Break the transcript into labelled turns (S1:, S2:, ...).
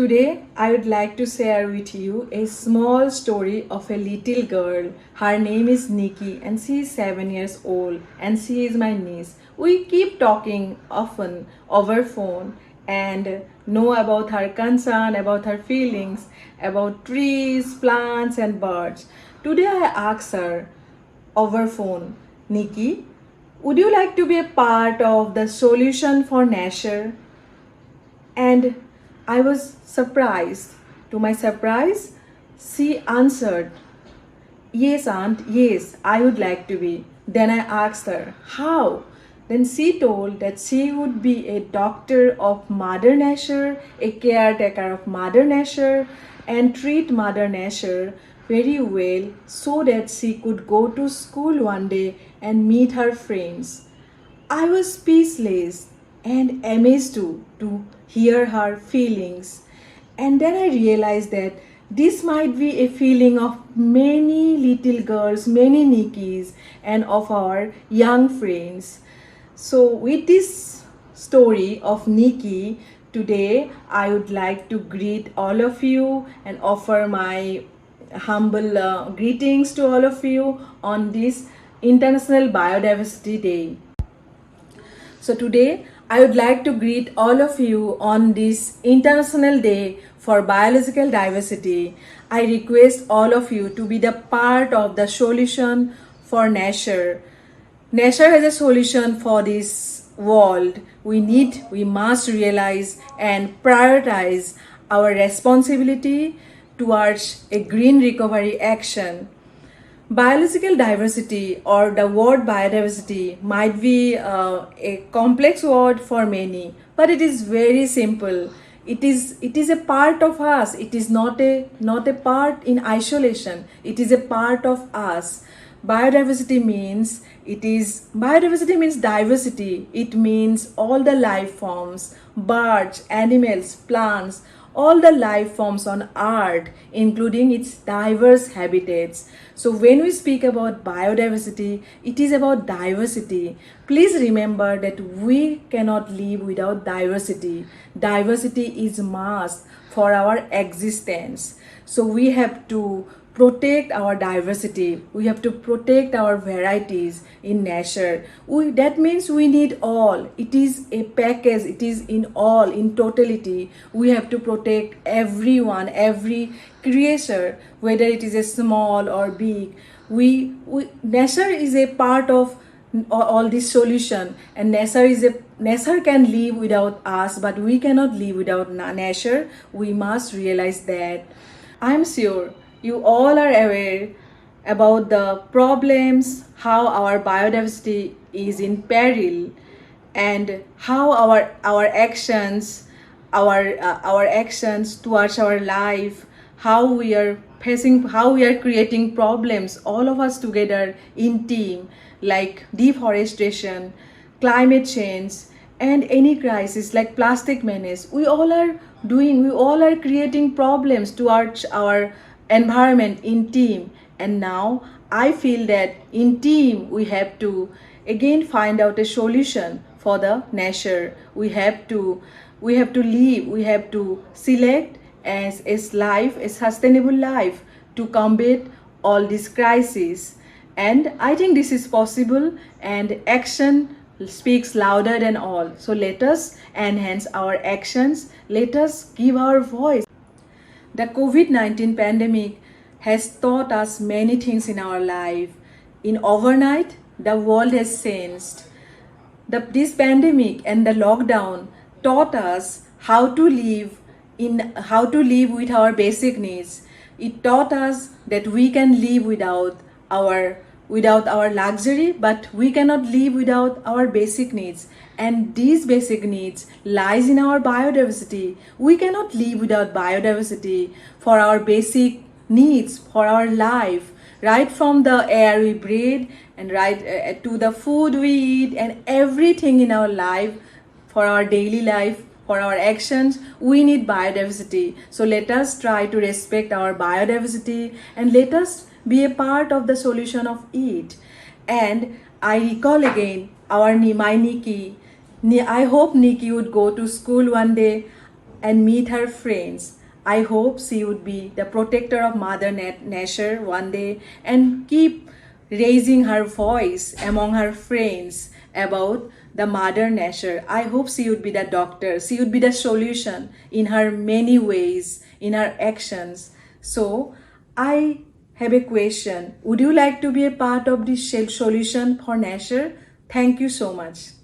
S1: Today, I would like to share with you a small story of a little girl. Her name is Nikki and she is 7 years old and she is my niece. We keep talking often over phone and know about her concern, about her feelings, about trees, plants and birds. Today I asked her over phone, Nikki, would you like to be a part of the solution for nature? And I was surprised. To my surprise, she answered, "Yes, aunt, yes, I would like to be." Then I asked her, "How?" Then she told that she would be a doctor of Mother Nature, a caretaker of Mother Nature, and treat Mother Nature very well so that she could go to school one day and meet her friends. I was speechless and amazed to hear her feelings. And then I realized that this might be a feeling of many little girls, many Nikkis, and of our young friends. So, with this story of Nikki, today I would like to greet all of you and offer my humble greetings to all of you on this International Biodiversity Day. So today I would like to greet all of you on this International Day for Biological Diversity. I request all of you to be the part of the solution for nature. Nature has a solution for this world. We must realize and prioritize our responsibility towards a green recovery action. Biological diversity or the word biodiversity might be a complex word for many, but it is very simple. It is a part of us. It is not a part in isolation. It is a part of us. Biodiversity means diversity. It means all the life forms, birds, animals, plants, all the life forms on earth, including its diverse habitats. So when we speak about biodiversity, it is about diversity. Please remember that we cannot live without diversity. Diversity is must for our existence. So we have to protect our diversity. We have to protect our varieties in nature. That means we need all. It is a package. It is in all, in totality. We have to protect everyone, every creature, whether it is a small or big. Nature is a part of all this solution, and nature can live without us, but we cannot live without nature. We must realize that. I am sure you all are aware about the problems, how our biodiversity is in peril, and how our actions, our actions towards our life, how we are creating problems, all of us together in team, like deforestation, climate change, and any crisis like plastic menace. We all are creating problems towards our environment in team. And now I feel that in team we have to again find out a solution for the nature. We have to select as a sustainable life to combat all these crises. And I think this is possible, and action speaks louder than all. So let us enhance our actions, let us give our voice. The COVID-19 pandemic has taught us many things in our life. In overnight, the world has changed. This pandemic and the lockdown taught us how to live with our basic needs. It taught us that we can live without our luxury, but we cannot live without our basic needs. And these basic needs lies in our biodiversity. We cannot live without biodiversity for our basic needs, for our life, right from the air we breathe and right to the food we eat, and everything in our life, for our daily life, for our actions, we need biodiversity. So let us try to respect our biodiversity and let us be a part of the solution of it. And I recall again my Nikki. I hope Nikki would go to school one day. and meet her friends. I hope she would be the protector of Mother Nature one day and keep raising her voice among her friends about the Mother Nature. I hope she would be the doctor. She would be the solution in her many ways, in her actions. So, I have a question. Would you like to be a part of this solution for nature? Thank you so much.